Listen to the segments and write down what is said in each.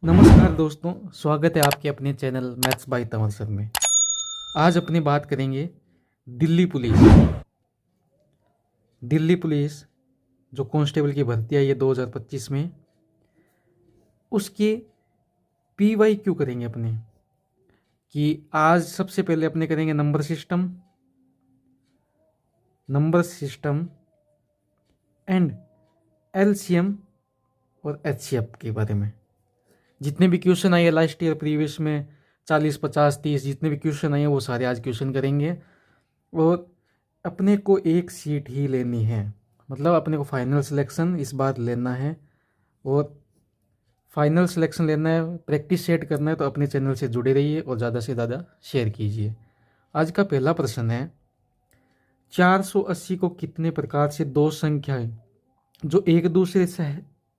नमस्कार दोस्तों, स्वागत है आपके अपने channel maths by Tanwar sir में। आज अपनी बात करेंगे दिल्ली पुलिस। दिल्ली पुलिस जो कांस्टेबल की भर्ती आई है 2025 में, उसके PYQ करेंगे अपने। कि आज सबसे पहले अपने करेंगे नंबर सिस्टम एंड LCM और HCF के बारे में। जितने भी क्वेश्चन आए लास्ट ईयर प्रीवियस में 40, 50, 30 जितने भी क्वेश्चन आए वो सारे आज क्वेश्चन करेंगे। और अपने को एक सीट ही लेनी है, मतलब अपने को फाइनल सिलेक्शन इस बार लेना है। और फाइनल सिलेक्शन लेना है, प्रैक्टिस सेट करना है, तो अपने चैनल से जुड़े रहिए और ज़्यादा से ज़्यादा शेयर कीजिए। आज का पहला प्रश्न है, 480 को कितने प्रकार से दो संख्याएं जो एक दूसरे से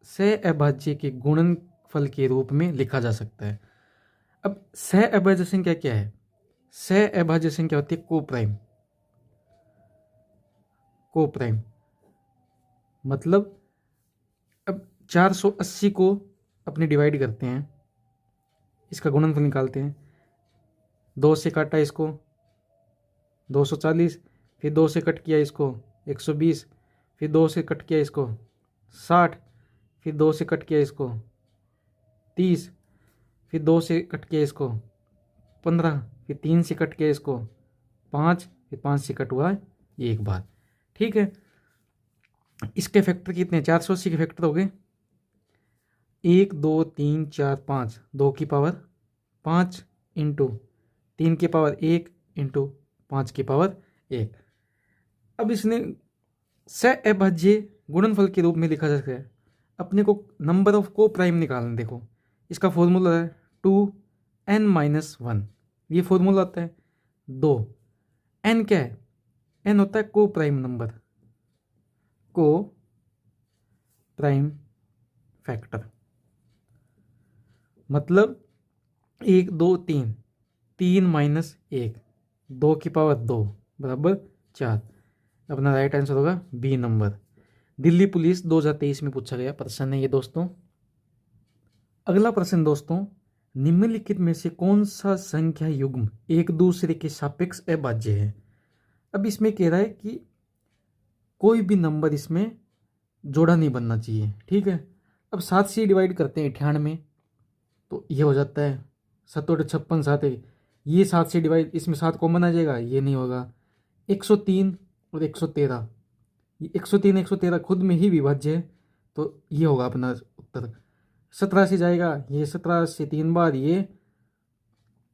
सहअभाज्य के गुणनफल के रूप में लिखा जा सकता है। अब सहअभाज्य संख्या क्या है? सहअभाज्य संख्या होती है कोप्राइम। मतलब अब 480 को अपने डिवाइड करते हैं, इसका गुणनफल निकालते हैं। 2 से काटा इसको 240, फिर 2 से कट किया इसको 120, फिर 2 से कट किया इसको 60, फिर 2 से कट किया इसको 30, फिर 2 से कट किया इसको 15, फिर 3 से कट किया इसको 5, फिर 5 से कट हुआ एक बार। ठीक है, इसके फैक्टर कितने? 480 के फैक्टर हो गए 1, 2, 3, 4, 5। 2 की पावर 5 इंटू 3 की पावर 1 इंटू 5 की पावर 1। अब इसने सहअभाज्य गुणनफल के रूप में लिखा जा सकता है। अपने को नंबर ऑफ को प्राइम निकालना। देखो इसका फॉर्मूला है 2n-1। ये फॉर्मूला आता है 2। n क्या है? n होता है को प्राइम नंबर, को प्राइम फैक्टर। मतलब 1, 2, 3, 3 - 1, 2 की पावर 2 बराबर 4। अपना राइट आंसर होगा बी नंबर। दिल्ली पुलिस 2023 में पूछा गया प्रश्न है ये दोस्तों। अगला प्रश्न दोस्तों, निम्नलिखित में से कौन सा संख्या युग्म एक दूसरे के सापेक्ष अभाज्य है? अब इसमें कह रहा है कि कोई भी नंबर इसमें जोड़ा नहीं बनना चाहिए। ठीक है, अब 7 से डिवाइड करते हैं 98, तो ये हो जाता है 7 × 56 7 है। ये 7 से डिवाइड, इसमें 7 कॉमन आ जाएगा, ये नहीं होगा। 103 और 113, ये 103 113 खुद में ही विभाज्य है, तो ये होगा अपना उत्तर। 17 से जाएगा, ये 17 से 3 बार, ये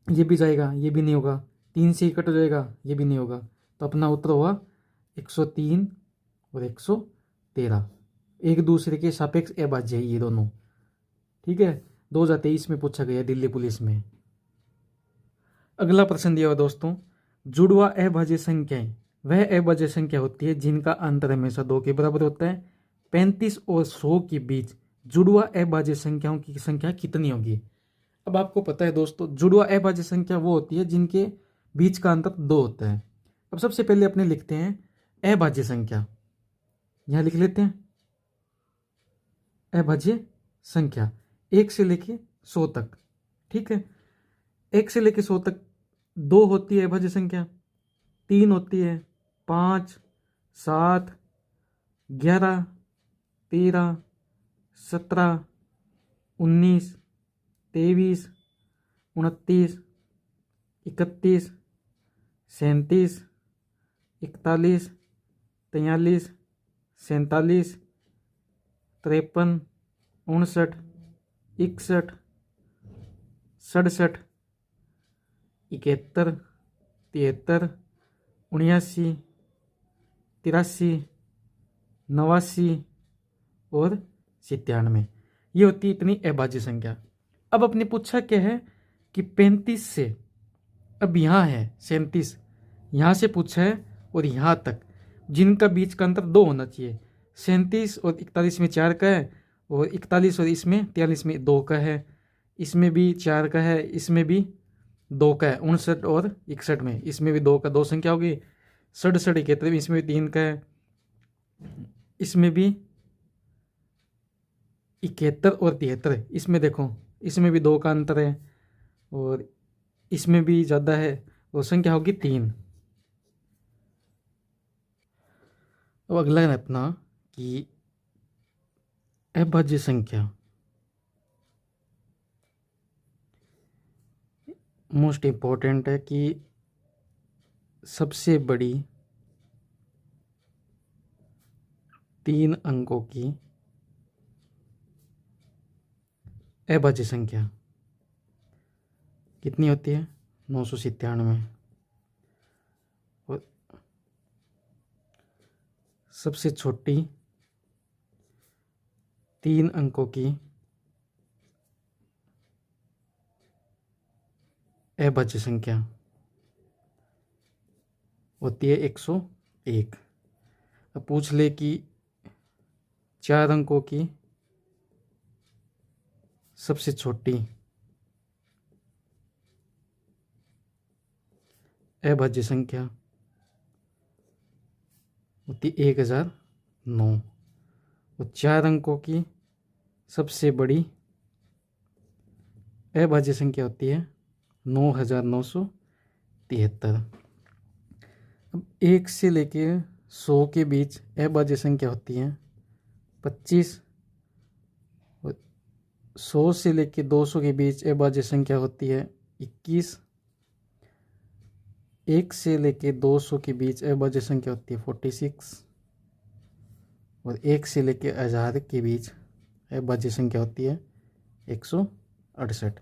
भी जाएगा, ये भी नहीं होगा। 3 से ही कट हो जाएगा, ये भी नहीं होगा। तो अपना उत्तर हुआ 103 और 113 एक दूसरे के सापेक्ष अभाज्य है ये दोनों। ठीक है, 2023 में पूछा गया दिल्ली पुलिस में। अगला प्रश्न दिया हुआ दोस्तों, जुड़वा अभाज्य संख्याएं वह अभाज्य संख्या होती है जिनका अंतर हमेशा 2 के बराबर होता है। 35 और 100 के बीच जुड़वा अभाज्य संख्याओं की संख्या कितनी होगी? अब आपको पता है दोस्तों, जुड़वा अभाज्य संख्या वो होती है जिनके बीच का अंतर 2 होता है। अब सबसे पहले अपने लिखते हैं अभाज्य संख्या, यहां लिख लेते हैं अभाज्य संख्या 1 से लेके 100 तक। ठीक है, 1 से लेके 100 तक 2 होती है अभाज्य संख्या, 3 होती है, 5, 7, 11, 13, 17, 19, 23, 29, 31, 37, 41, 43, 47, 53, 59, 61, 67, 71, 73, 79, 83, 89 और 97। ये होती है इतनी अभाज्य संख्या। अब अपने पूछा क्या है कि 35 से, अब यहाँ है 37, यहाँ से पूछा है और यहाँ तक जिनका बीच का अंतर 2 होना चाहिए। 37 और 41 में 4 का है, और 41 और इसमें 43 में 2 का है, इसमें भी 4 का है, इसमें भी 2 का है। 59 और 61 में इसमें भी 2 का, 2 संख्या होगी। 67 71 में इसमें भी 3 का है, इसमें भी 71 और 73, इसमें देखो इसमें भी 2 का अंतर है और इसमें भी ज़्यादा है, और संख्या होगी 3। अब अगला है अपना कि अभाज्य संख्या, मोस्ट इम्पोर्टेंट है कि सबसे बड़ी 3 अंकों की अभाज्य संख्या कितनी होती है? 997। और सबसे छोटी 3 अंकों की अभाज्य संख्या होती है 101। अब पूछ ले कि 4 अंकों की सबसे छोटी अभाज्य संख्या होती 1009 और 4 अंकों की सबसे बड़ी अभाज्य संख्या होती है 9973। अब 1 से लेके 100 के बीच अभाज्य संख्या होती है 25 और 100 से लेके 200 के बीच अभाज्य संख्या होती है 21। 1 से लेके 200 के बीच अभाज्य संख्या होती है 46 और 1 से लेके 1000 के बीच अभाज्य संख्या होती है 168।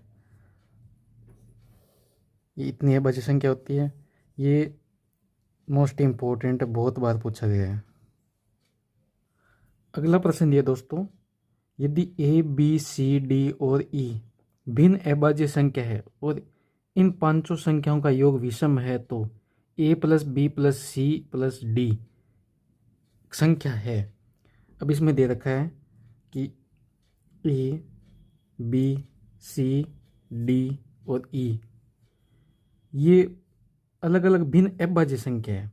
ये इतनी अभाज्य संख्या होती है। ये मोस्ट इम्पोर्टेंट, बहुत बार पूछा गया है। अगला प्रश्न दिया दोस्तों, यदि ए बी सी डी और ई भिन्न अभाज्य संख्या है और इन पांचों संख्याओं का योग विषम है तो A plus B plus C plus D संख्या है। अब इसमें दे रखा है कि ए बी सी डी और ई ये अलग अलग भिन्न अभाज्य संख्या है।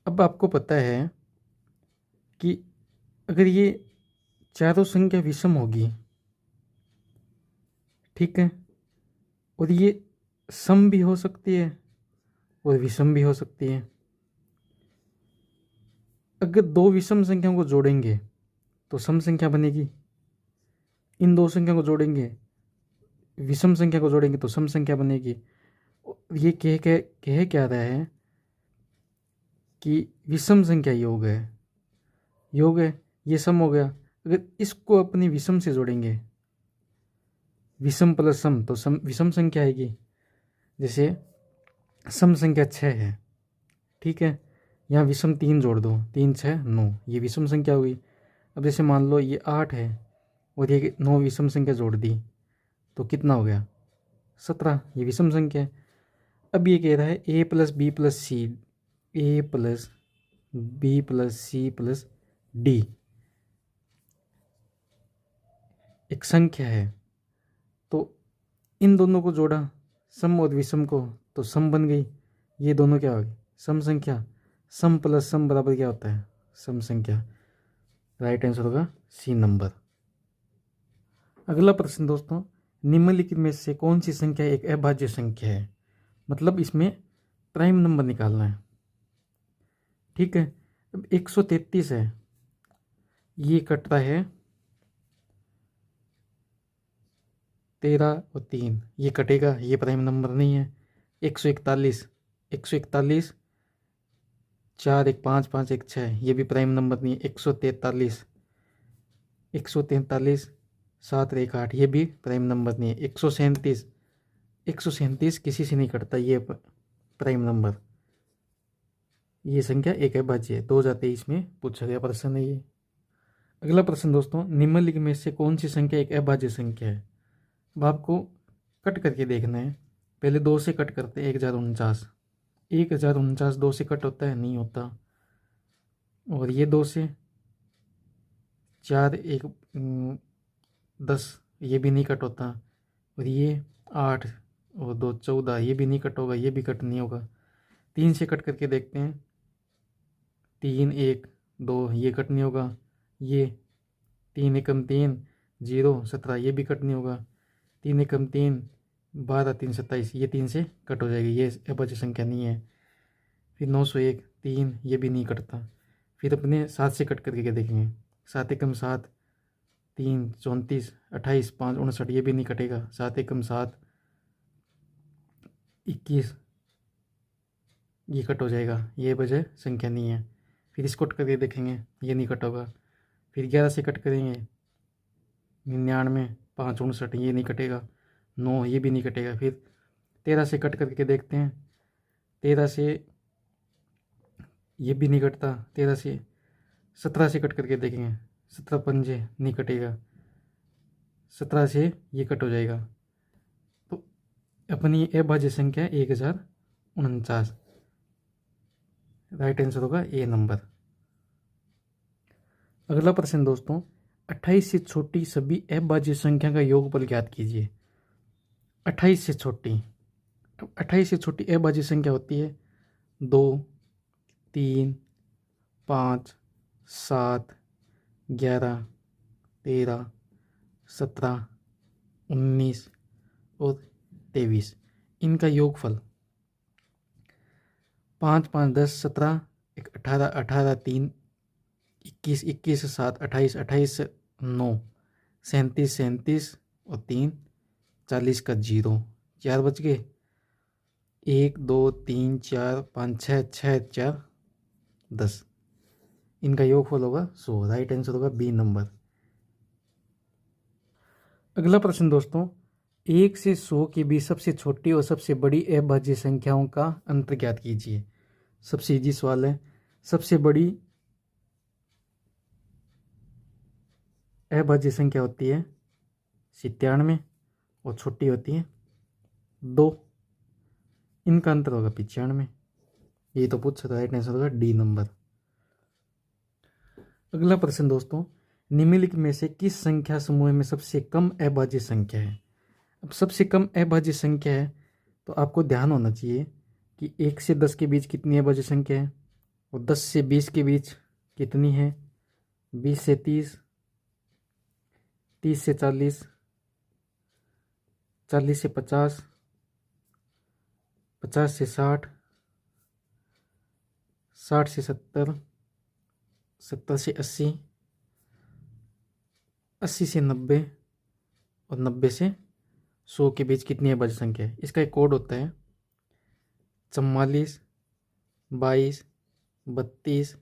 अब आपको पता है कि अगर ये चारों संख्या विषम होगी, ठीक है, और ये सम भी हो सकती है और विषम भी हो सकती है। अगर 2 विषम संख्याओं को जोड़ेंगे तो सम संख्या बनेगी, इन 2 संख्याओं को जोड़ेंगे, विषम संख्या को जोड़ेंगे तो सम संख्या बनेगी। ये कह क्या रहा है कि विषम संख्या योग है, ये सम हो गया। अगर इसको अपनी विषम से जोड़ेंगे, विषम प्लस सम, तो सम विषम संख्या आएगी। जैसे सम संख्या 6 है, ठीक है, यहाँ विषम 3 जोड़ दो, 3 6 9, ये विषम संख्या हुई। अब जैसे मान लो ये 8 है और ये 9 विषम संख्या जोड़ दी तो कितना हो गया? 17, ये विषम संख्या है। अब ये कह रहा है A plus B plus C, A plus B plus C plus D एक संख्या है, तो इन दोनों को जोड़ा, सम और विषम को, तो सम बन गई। ये दोनों क्या हो गई? सम संख्या। सम प्लस सम बराबर क्या होता है? सम संख्या। राइट आंसर होगा सी नंबर। अगला प्रश्न दोस्तों, निम्नलिखित में से कौन सी संख्या एक अभाज्य संख्या है? मतलब इसमें प्राइम नंबर निकालना है, ठीक है। अब 133 है, ये कटता है 13 और 3, ये कटेगा, ये प्राइम नंबर नहीं है। 141 4 1 5 5 1 6, ये भी प्राइम नंबर नहीं है। 143 7 1 8, ये भी प्राइम नंबर नहीं है। 137 किसी से नहीं कटता, ये प्राइम नंबर। ये संख्या एक अभाज्य है। 2023 में पूछा गया प्रश्न है ये। अगला प्रश्न दोस्तों, निम्नलिखित में से कौन सी संख्या एक अभाज्य संख्या है? अब आपको कट करके देखना है। पहले 2 से कट करते हैं। 1049 2 से कट होता है? नहीं होता। और ये 2 से 4 1 10, ये भी नहीं कट होता। और ये 8 और 2 14, ये भी नहीं कट होगा, ये भी कट नहीं होगा। 3 से कट करके देखते हैं। 3 1 2, ये कट नहीं होगा। ये 3 एकम 3, 0 17, ये भी कट नहीं होगा। 3 एकम 3, 12 3 27, ये 3 से कट हो जाएगी, ये अभाज्य संख्या नहीं है। फिर 901 3, ये भी नहीं कटता। फिर अपने 7 से कट करके क्या देखेंगे, 7 एकम 7, 3 34, 28 5 59, ये भी नहीं कटेगा। 7 एकम 7, 21, ये कट हो जाएगा, ये वजह संख्या नहीं है। फिर इसको कट करके देखेंगे, ये नहीं कट होगा। फिर 11 से कट करेंगे, 99 5 59, ये नहीं कटेगा। 9, ये भी नहीं कटेगा। फिर 13 से कट करके देखते हैं, 13 से ये भी नहीं कटता। 13 से 17 से कट करके देखेंगे, 17 पंजे नहीं कटेगा। 17 से ये कट हो जाएगा। तो अपनी अभाज्य संख्या 1049, राइट आंसर होगा ए नंबर। अगला प्रश्न दोस्तों, 28 से छोटी सभी अभाज्य संख्या का योगफल ज्ञात कीजिए। 28 से छोटी, 28 से छोटी अभाज्य संख्या होती है 2 3 5 7 11 13 17 19 और 23। इनका योगफल 5 5 10 17, 18 18 3 21 21 7 28 28 9 37 37 और 3 40 का 0, 4 बच गए। 1 2 3 4 5 6 6 4 10, इनका योगफल होगा 100, राइट आंसर होगा बी नंबर। अगला प्रश्न दोस्तों, 1 से 100 के बीच सबसे छोटी और सबसे बड़ी अभाज्य संख्याओं का अंतर ज्ञात कीजिए। सबसे इजी सवाल है। सबसे बड़ी अभाज्य संख्या होती है 97 और छोटी होती है 2, इनका अंतर होगा 95। ये तो पूछ सकता है, राइट आंसर होगा डी नंबर। अगला प्रश्न दोस्तों, निम्नलिखित में से किस संख्या समूह में सबसे कम अभाज्य संख्या है। अब सबसे कम अभाज्य संख्या है तो आपको ध्यान होना चाहिए कि 1 से 10 के बीच कितनी अभाज्य संख्या है, और 10 से 20 के बीच कितनी है, 20 से 30, 30 से 40, 40 से 50, 50 से 60, 60 से 70, 70 से 80, 80 से 90 और 90 से 100 के बीच कितनी अभाज्य संख्या है। इसका एक कोड होता है 44 22 32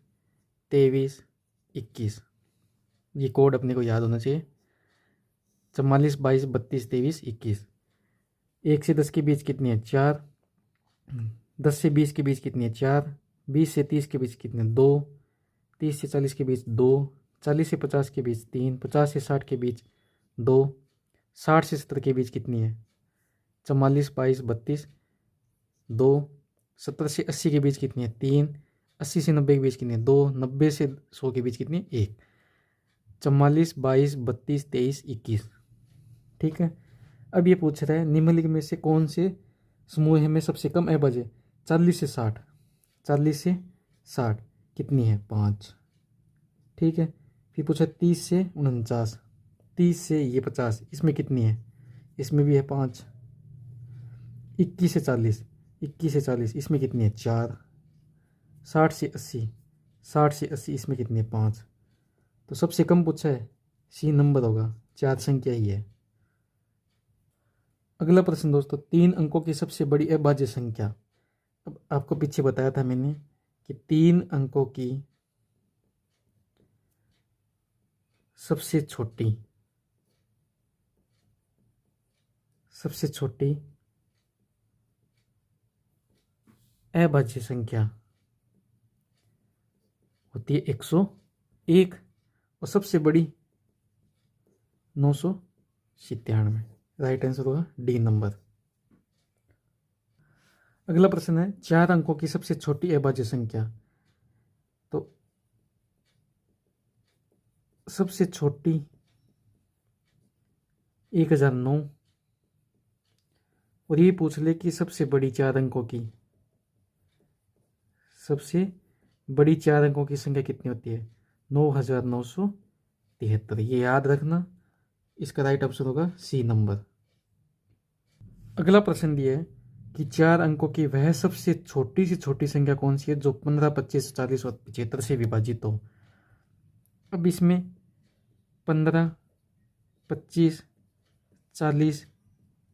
23 21। ये कोड अपने को याद होना चाहिए, 44 22 32 23 21। 1 से 10 के बीच कितनी है 4, 10 से 20 के बीच कितनी है 4, 20 से 30 के बीच कितने 2, 30 से 40 के बीच 2, 40 से 50 के बीच 3, 50 से 60 के बीच 2, 60 से 70 के बीच कितनी है 44 22 32 2, 70 से 80 के बीच कितनी है 3, 80 से 90 के बीच कितनी है 2, 90 से 100 के बीच कितनी है 1। 44 22 32 23 21, ठीक है। अब ये पूछ रहा है निम्नलिखित में से कौन से समूह में सबसे कम अभाज्य। 40 से 60, 40 से 60 कितनी है 5, ठीक है। फिर पूछा 30 से 49, 30 से ये 50, इसमें कितनी है, इसमें भी है 5। 21 से 40, 21 से 40 इसमें कितनी है 4। 60 से 80, 60 से 80 इसमें कितनी है 5। तो सबसे कम पूछा है, सी नंबर होगा, 4 संख्या ही है। अगला प्रश्न दोस्तों, 3 अंकों की सबसे बड़ी अभाज्य संख्या। अब आपको पीछे बताया था मैंने कि 3 अंकों की सबसे छोटी अभाज्य संख्या होती है 101 और सबसे बड़ी 997, राइट आंसर होगा डी नंबर। अगला प्रश्न है 4 अंकों की सबसे छोटी अभाज्य संख्या। तो सबसे छोटी 1009, और ये पूछ ले कि सबसे बड़ी 4 अंकों की, सबसे बड़ी 4 अंकों की संख्या कितनी होती है 9973। ये याद रखना, इसका राइट ऑप्शन होगा सी नंबर। अगला प्रश्न दिया है कि 4 अंकों की वह सबसे छोटी से छोटी संख्या कौन सी है जो 15, 25, 40 और 75 से विभाजित हो। अब इसमें 15, 25, 40,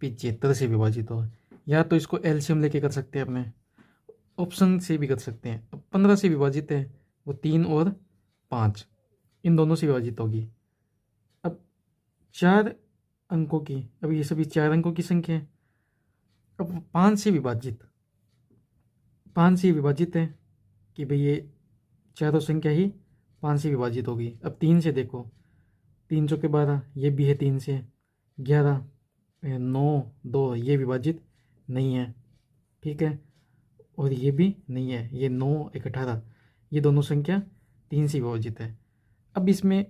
75 से विभाजित हो, या तो इसको एलसीएम लेके कर सकते हैं, अपने ऑप्शन से भी कर सकते हैं। अब 15 से विभाजित है वो 3 और 5, इन दोनों से विभाजित होगी। अब 4 अंकों की, अब ये सभी 4 अंकों की संख्या है। अब 5 से विभाजित है कि भाई ये चारों संख्या ही 5 से विभाजित होगी। अब 3 से देखो, 3 चौके 12, ये भी है 3 से 11, 9, 2, ये विभाजित नहीं है, ठीक है, और ये भी नहीं है, ये 9, 1, 18, ये दोनों संख्या 3 से विभाजित है। अब इसमें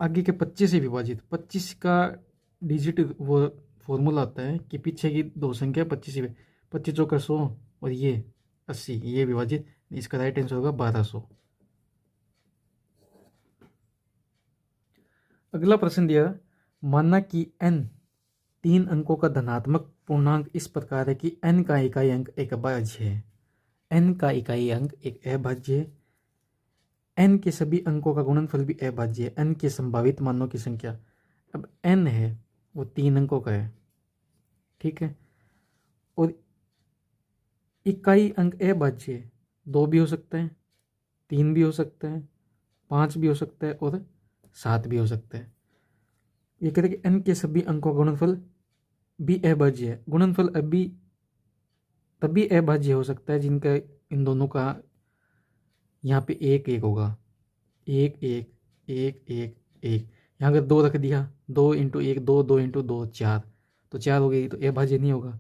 आगे के 25 से विभाजित, 25 का डिजिट वो फॉर्मूला होता है कि पीछे की दो संख्या 25 से, 25 चौका 100 और ये 80, ये विभाजित, इसका राइट आंसर होगा 1200। अगला प्रश्न दिया, माना कि n 3 अंकों का धनात्मक पूर्णांक इस प्रकार है कि n का इकाई अंक एक अभाज्य है। n का इकाई अंक एक अभाज्य है। n के सभी अंकों का गुणनफल भी अभाज्य है। n के संभावित मानों की संख्या, अब n है वो 3 अंकों का है, ठीक है, और इकाई अंक अभाज्य है, 2 भी हो सकता है, 3 भी हो सकता है, 5 भी हो सकता है और 7 भी हो सकता है। ये कहते हैं कि n के सभी अंकों का गुणनफल भी अभाज्य है। गुणनफल अभी तभी अभाज्य हो सकता है जिनका इन दोनों का यहाँ पे 1 1 होगा, 1 1 1 1 1, यहाँ अगर 2 रख दिया, 2 इंटू 1 2, 2 इंटू 2 4, तो 4 हो गई, तो अभाज्य नहीं होगा।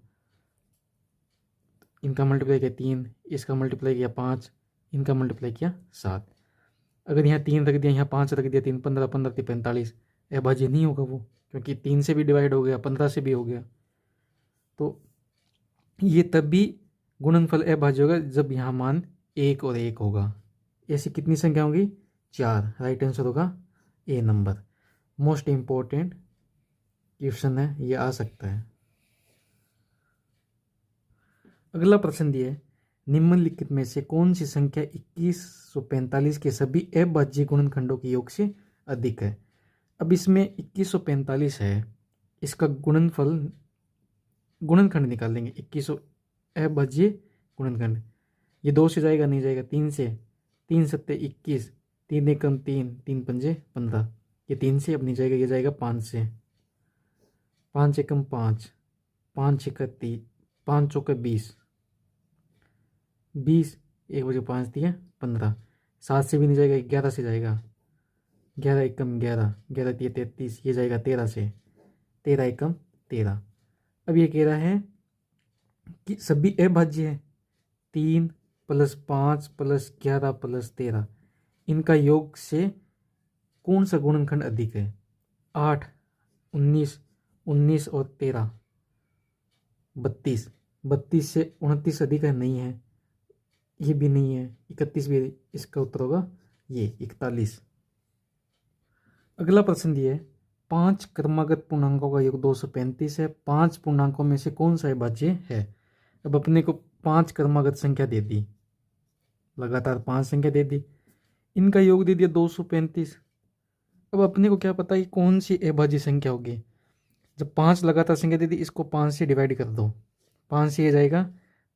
इनका मल्टीप्लाई किया 3, इसका मल्टीप्लाई किया 5, इनका मल्टीप्लाई किया 7, अगर यहाँ 3 रख दिया, यहाँ 5 रख दिया, 3 15 15 3 45, अभाज्य नहीं होगा वो, क्योंकि 3 से भी डिवाइड हो गया, 15 से भी हो गया। तो ये तब भी गुणनफल अभाज्य होगा जब यहाँ मान 1 और 1 होगा। ऐसी कितनी संख्या होगी? 4। राइट आंसर होगा ए नंबर। मोस्ट इम्पोर्टेंट क्वेश्चन है, ये आ सकता है। अगला प्रश्न दिया है, निम्नलिखित में से कौन सी संख्या 2145 के सभी अभाज्य गुणनखंडों के योग से अधिक है। अब इसमें 2145 है, इसका गुणनखंड निकाल लेंगे। 2100 अभाज्य गुणनखंड, ये 2 से जाएगा, नहीं जाएगा, 3 से, 3 सत्ते 21, 3 एकम 3, 3 पंजे 15, ये 3 से अब नहीं जाएगा, ये जाएगा 5 से, 5 एकम 5, 5 छक्का 30, 5 चौका 20, 20, 1 बजे 5 दिया 15, 7 से भी नहीं जाएगा, 11 से जाएगा, 11 एकम 11, 11 दिए 33, ये जाएगा 13 से, 13 एकम 13। अब ये कह रहा है कि सभी अभाज्य है, 3 + 5 + 11 + 13, इनका योग से कौन सा गुणनखंड अधिक है। 8, 19, 19 और 13, 32, 32 से 29 अधिक है, नहीं है, ये भी नहीं है, 31 भी, इसका उत्तर होगा ये 41। अगला प्रश्न दिया है, 5 क्रमागत पूर्णांकों का योग 235 है, 5 पूर्णांकों में से कौन सा अभाज्य है। अब अपने को 5 क्रमागत संख्या दे दी, लगातार 5 संख्या दे दी, इनका योग दे दिया 235। अब अपने को क्या पता है कौन सी अभाज्य संख्या होगी। जब 5 लगातार संख्या दे दी, इसको 5 से डिवाइड कर दो, 5 से ये जाएगा,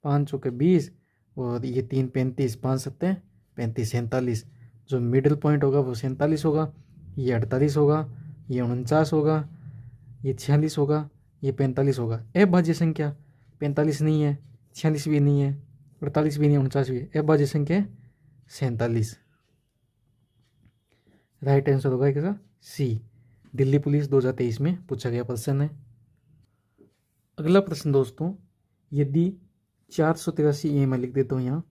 5 चौके 20 और ये 3 35, 5 सत्ते 35, 47, जो मिडिल पॉइंट होगा वो 47 होगा, ये 48 होगा, ये 49 होगा, ये 46 होगा, ये 45 होगा। अभाज्य संख्या 45 नहीं है, 46 भी नहीं है, 48 भी नहीं है, 49 भी है, अभाज्य संख्या 47। राइट आंसर होगा इसका सी। दिल्ली पुलिस 2023 में पूछा गया प्रश्न है। अगला प्रश्न दोस्तों, यदि 483, ये मैं लिख देता हूँ यहाँ,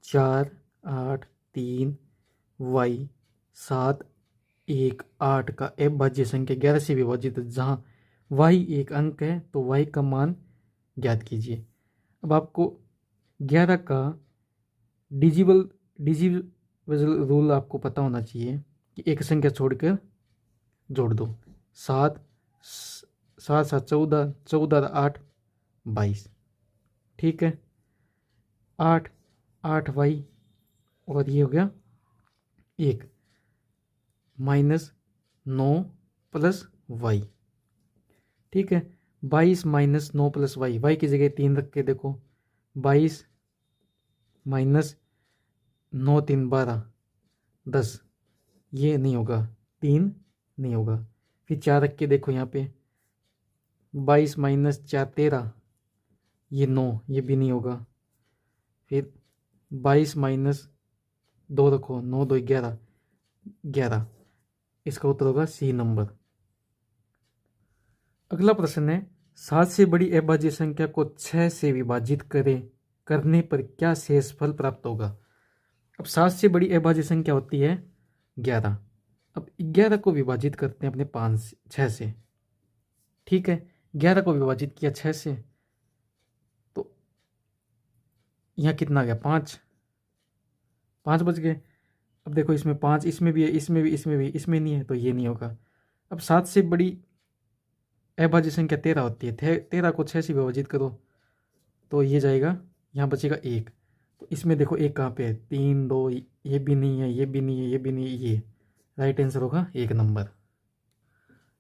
4 8 3 y 7 1 8 का अभाज्य संख्या 11 से विभाजित है, जहाँ y एक अंक है तो y का मान ज्ञात कीजिए। अब आपको 11 का डिजिवल रूल आपको पता होना चाहिए कि एक संख्या छोड़कर जोड़ दो। 7 7 7 14, 14 8 22। ठीक है, 8 8 वाई और ये हो गया 1 माइनस 9 प्लस वाई। ठीक है, 22 माइनस 9 प्लस वाई, वाई की जगह 3 रख के देखो, 22 माइनस 9 3 12 10, ये नहीं होगा, 3 नहीं होगा। फिर 4 रख के देखो यहाँ पे, 22 माइनस 4 13, ये 9, ये भी नहीं होगा। फिर 22 माइनस 2 रखो, 9 2 11 11, इसका उत्तर होगा सी नंबर। अगला प्रश्न है, 7 से बड़ी अभाज्य संख्या को 6 से विभाजित करने पर क्या शेष फल प्राप्त होगा। अब 7 से बड़ी अभाज्य संख्या होती है 11। अब 11 को विभाजित करते हैं अपने 6 से। ठीक है, 11 को विभाजित किया 6 से, तो यहाँ कितना आ गया, 5 5 बच गए। अब देखो इसमें 5, इसमें भी है, इसमें भी, इसमें भी, इसमें नहीं है, तो ये नहीं होगा। अब 7 से बड़ी अभाज्य संख्या 13 होती है, 13 को 6 से विभाजित करो तो ये जाएगा, यहाँ बचेगा 1। तो इसमें देखो 1 कहाँ पे है, 3 2, ये भी नहीं है, ये भी नहीं है, ये भी नहीं है, ये राइट आंसर होगा 1 नंबर।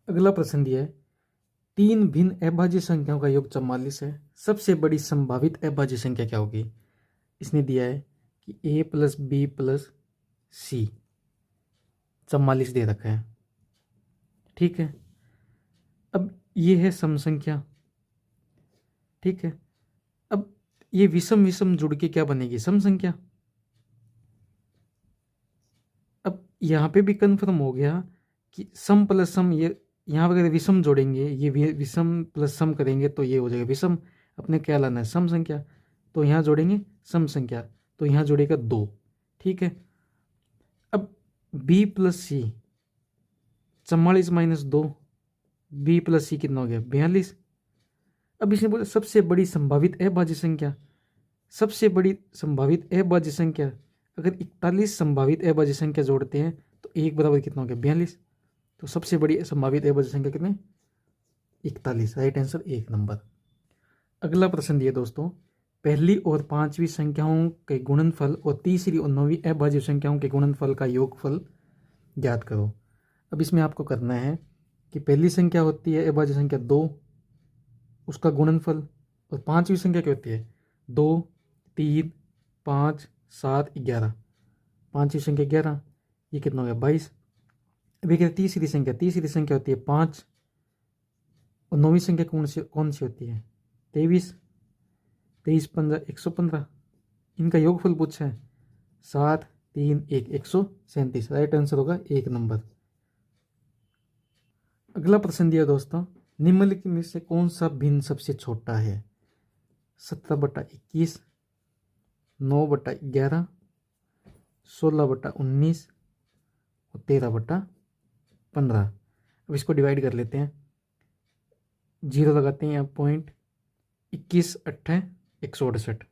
अगला प्रश्न दिया है, 3 भिन्न अभाज्य संख्याओं का योग 44 है, सबसे बड़ी संभावित अभाज्य संख्या क्या होगी। इसने दिया है कि a प्लस बी प्लस सी 44 दे रखा है। ठीक है, अब ये है सम संख्या। ठीक है, अब ये विषम विषम जुड़ के क्या बनेगी, सम संख्या। अब यहाँ पे भी कन्फर्म हो गया कि सम प्लस सम, ये यहाँ अगर विषम जोड़ेंगे, ये विषम प्लस सम करेंगे तो ये हो जाएगा विषम। अपने क्या लाना है, सम संख्या, तो यहाँ जोड़ेंगे सम संख्या, तो यहाँ जोड़ेगा 2। ठीक है, अब b प्लस सी 44 माइनस 2, b प्लस सी कितना हो गया, 42। अब इसने बोला सबसे बड़ी संभावित अभाज्य संख्या, सबसे बड़ी संभावित अभाज्य संख्या, अगर 41 संभावित अभाज्य संख्या जोड़ते हैं तो 1 बराबर कितना हो गया, 42। तो सबसे बड़ी संभावित अभाज्य संख्या कितने, 41, राइट आंसर 1 नंबर। अगला प्रश्न दिया दोस्तों, पहली और 5वीं संख्याओं के गुणनफल और तीसरी और 9वीं अभाज्य संख्याओं के गुणनफल का योगफल ज्ञात करो। अब इसमें आपको करना है कि पहली संख्या होती है अभाज्य संख्या 2, उसका गुणनफल, और 5वीं संख्या क्या होती है 2 3 5 7 11, 5वीं संख्या 11, ये कितना हो गया 22। अभी कहते तीसरी संख्या होती है 5, और 9वीं संख्या कौन सी होती है 23, 23 15 115, इनका योगफल पूछा है 7 3 1 137, राइट आंसर होगा 1 नंबर। अगला प्रश्न दिया दोस्तों, निम्नलिखित में से कौन सा भिन्न सबसे छोटा है, 17/21, 9/11, 16/19 और 13/15। अब इसको डिवाइड कर लेते हैं, 0 लगाते हैं यहाँ पॉइंट, 21 8 168,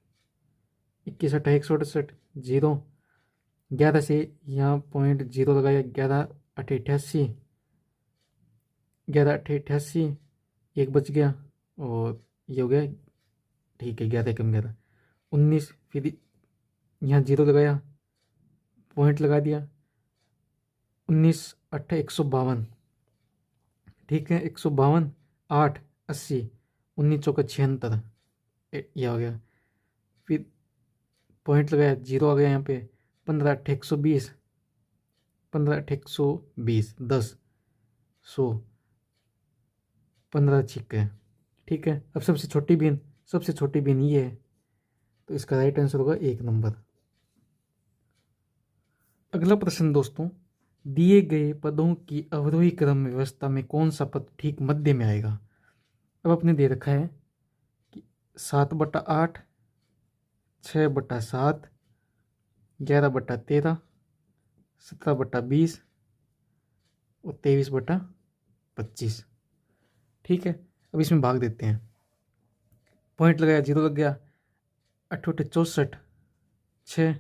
21 8 168, 0 11 से यहाँ पॉइंट 0 लगाया, 11 8 88, 11 8 88, 1 बच गया और ये हो गया, ठीक है 11 कम 11 19, फिर यहाँ 0 लगाया, पॉइंट लगा दिया, 19 8 152, ठीक है 152, 8 80, 19 चौका 76, यह हो गया, फिर पॉइंट लगाया, 0 आ गया यहाँ पे, 15 8 120, 15 8 120, 10 100, 15 छिक है। ठीक है, अब सबसे छोटी भिन्न ये है, तो इसका राइट आंसर होगा 1 नंबर। अगला प्रश्न दोस्तों, दिए गए पदों की अवरोही क्रम व्यवस्था में कौन सा पद ठीक मध्य में आएगा। अब अपने दे रखा है कि 7/8, 6/7, 11/13, 17/20 और 23/25। ठीक है, अब इसमें भाग देते हैं, पॉइंट लगाया, 0 लग गया, 8 8 64, 6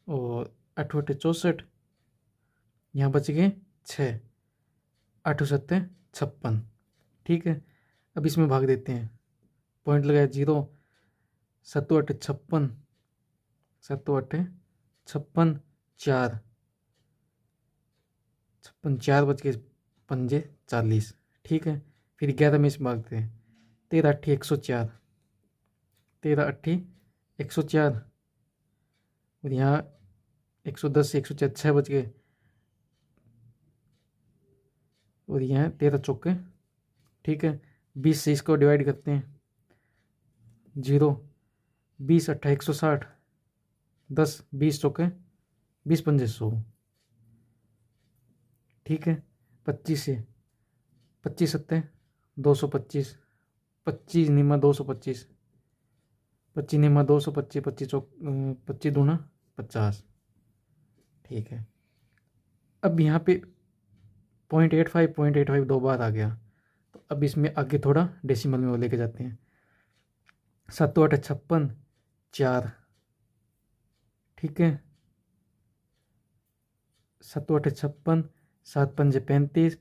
और 8 8 64, यहाँ बच गए 6, 8 7 56। ठीक है, अब इसमें भाग देते हैं, पॉइंट लगाया 0, 7 8 56, 7 8 56, 4 56, 4 बच के पंजे 40। ठीक है, फिर 11 में इसमें भागते हैं, 13 8 104, 13 8 104, और यहाँ 110 से 104 6 बच गए, और यहाँ 13 चौके। ठीक है, 20 से इसको डिवाइड करते हैं, 0, 20 8 160, 10 20 चौके 20 पंजे 100। ठीक है, 25 से 25 सत्ते 225, 25 निमा 225, 25 निमा 225, 25 चौक 25 दूना 50। ठीक है, अब यहाँ पे 0.85 दो बार आ गया, तो अब इसमें आगे थोड़ा डेसिमल में वो लेके जाते हैं, 7 8 56, 4। ठीक है, 7 8 56, 7 पंजे 35,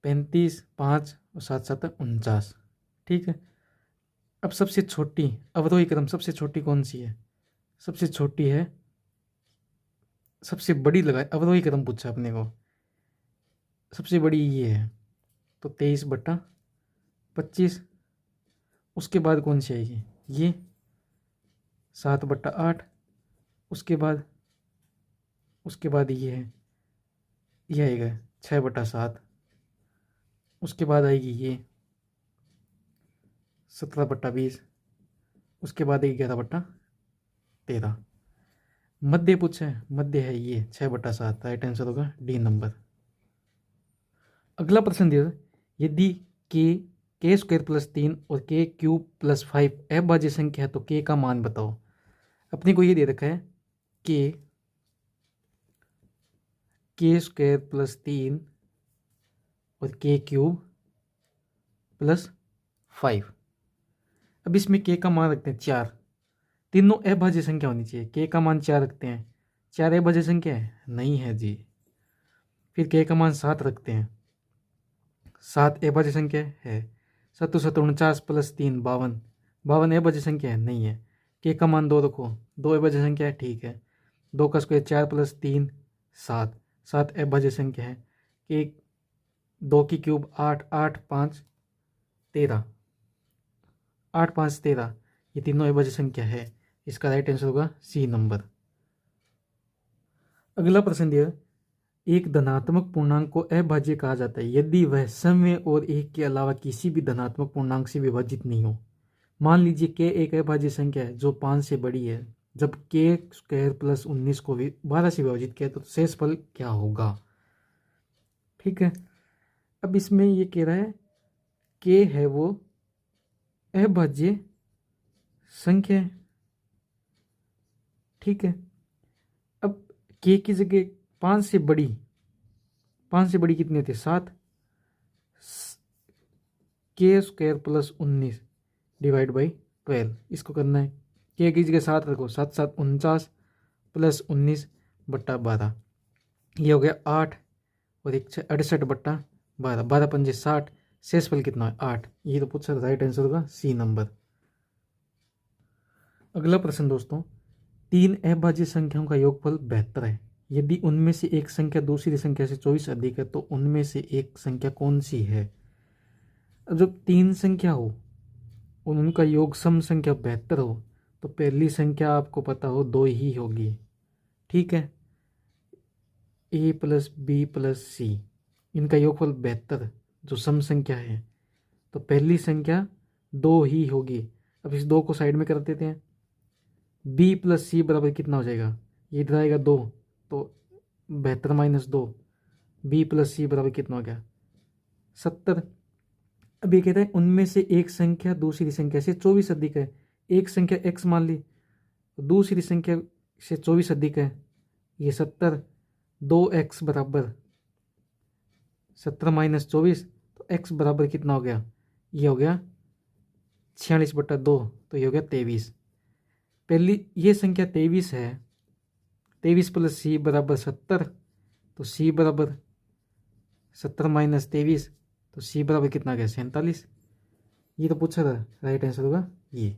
35 5 और 7 7 49। ठीक है, अब सबसे छोटी अवरोही क्रम सबसे छोटी कौन सी है? सबसे छोटी है, सबसे बड़ी लगाए अवरोही क्रम पूछा अपने को, सबसे बड़ी ये है, तो 23/25। उसके बाद कौन सी आएगी? ये 7/8। उसके बाद ये है, ये आएगा 6/7। उसके बाद आएगी ये 17/20। उसके बाद आएगी 11/13। मध्य पूछा है, मध्य है ये 6/7। राइट आंसर होगा डी नंबर। अगला प्रश्न दिया, यदि के स्क्वायर प्लस 3 और के क्यूब प्लस 5 अभाज्य संख्या है तो के का मान बताओ। अपने को ये दे रखा है के स्क्वायर प्लस 3 और के क्यूब प्लस 5। अब इसमें के का मान रखते हैं 4। तीनों अभाज्य संख्या होनी चाहिए, के का मान 4 रखते हैं। 4 अभाज्य संख्या है? नहीं है जी। फिर के का मान 7 रखते हैं, 7 अभाज्य संख्या है। 7 7 49 प्लस 3 52, 52 अभाज्य संख्या है? नहीं है। के का मान 2 रखो, 2 अभाज्य संख्या है, ठीक है। 2 का स्क्वायर 4 प्लस 3 7, 7 अभाज्य संख्या है। के 2 की क्यूब 8, 8 5 13, 8 5 13, ये तीनों अभाज्य संख्या है। इसका राइट आंसर होगा सी नंबर। अगला प्रश्न दिया, एक धनात्मक पूर्णांक को अभाज्य कहा जाता है यदि वह शून्य और 1 के अलावा किसी भी धनात्मक पूर्णांक से विभाजित नहीं हो। मान लीजिए के एक अभाज्य संख्या है जो 5 से बड़ी है। जब के स्क्वायर प्लस 19 को 12 से विभाजित किया तो शेषफल क्या होगा? ठीक है, अब इसमें ये कह रहा है के है वो अभाज्य संख्या है। ठीक है, अब के की जगह 5 से बड़ी कितनी होती है? 7। के स्क्वायर प्लस 19 डिवाइड बाई 12, इसको करना है। के की जगह 7 रखो, 7 7 49 प्लस 19/12, ये हो गया 8 और 1 68/12, 12 पंजे 60। शेषफल कितना है? 8। ये तो पूछा, राइट आंसर होगा सी नंबर। अगला प्रश्न दोस्तों, 3 अभाज्य संख्याओं का योगफल 72 है। यदि उनमें से एक संख्या दूसरी संख्या से 24 अधिक है तो उनमें से एक संख्या कौन सी है? अब जब 3 संख्या हो और उनका योग सम संख्या 72 हो तो पहली संख्या आपको पता हो 2 ही होगी। ठीक है, ए प्लस बी प्लस सी, इनका योगफल 72 जो सम संख्या है, तो पहली संख्या 2 ही होगी। अब इस 2 को साइड में कर देते हैं। बी प्लस सी बराबर कितना हो जाएगा? ये इधर आएगा 2, तो 72 माइनस 2, बी प्लस सी बराबर कितना हो गया? 70। अब ये कहता है उनमें से एक संख्या दूसरी संख्या से 24 अधिक है। एक संख्या x मान ली, दूसरी संख्या से 24 अधिक है, ये 70। 2x बराबर 70 माइनस 24, तो x बराबर कितना हो गया? ये हो गया 46/2, तो ये हो गया 23। पहली ये संख्या 23 है, 23 प्लस सी बराबर 70, तो सी बराबर 70 माइनस 23, तो सी बराबर कितना आ गया 47। ये तो पूछा था, राइट आंसर होगा ये।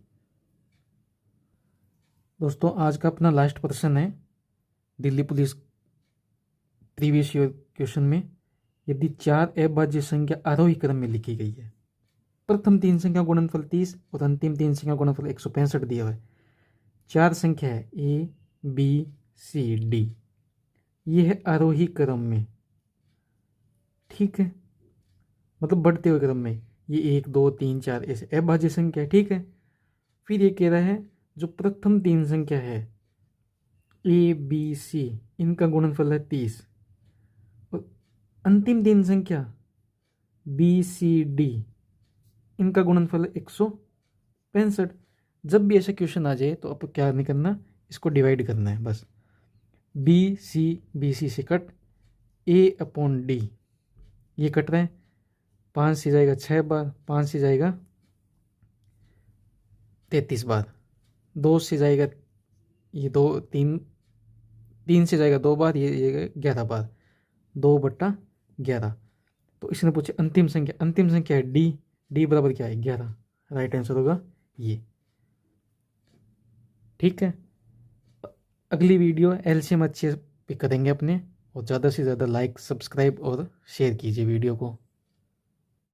दोस्तों आज का अपना लास्ट प्रश्न है Delhi police previous year question में। यदि 4 अभाज्य संख्या आरोही क्रम में लिखी गई है, प्रथम 3 संख्या गुणनफल 30 और अंतिम 3 संख्या गुणनफल 165 दिया हुआ है। 4 संख्या है ए बी सी डी, ये है आरोही क्रम में, ठीक है, मतलब बढ़ते हुए क्रम में। ये 1 2 3 4 ऐसे अभाज्य संख्या है, ठीक है। फिर ये कह रहा है जो प्रथम 3 संख्या है ए बी सी, इनका गुणनफल है 30 और अंतिम 3 संख्या बी सी डी, इनका गुणनफल है 165। जब भी ऐसा क्वेश्चन आ जाए तो आपको क्या नहीं करना, इसको डिवाइड करना है बस। बी सी से कट, ए अपॉन डी ये कट रहे हैं, 5 से जाएगा 6 बार, 5 से जाएगा 33 बार, 2 से जाएगा ये 2 3, 3 से जाएगा 2 बार, ये 11 बार, 2/11। तो इसने पूछे अंतिम संख्या है डी बराबर क्या है 11, राइट आंसर होगा ये, ठीक है। अगली वीडियो एलसीएम अच्छे पे करेंगे अपने, और ज़्यादा से ज़्यादा लाइक सब्सक्राइब और शेयर कीजिए वीडियो को।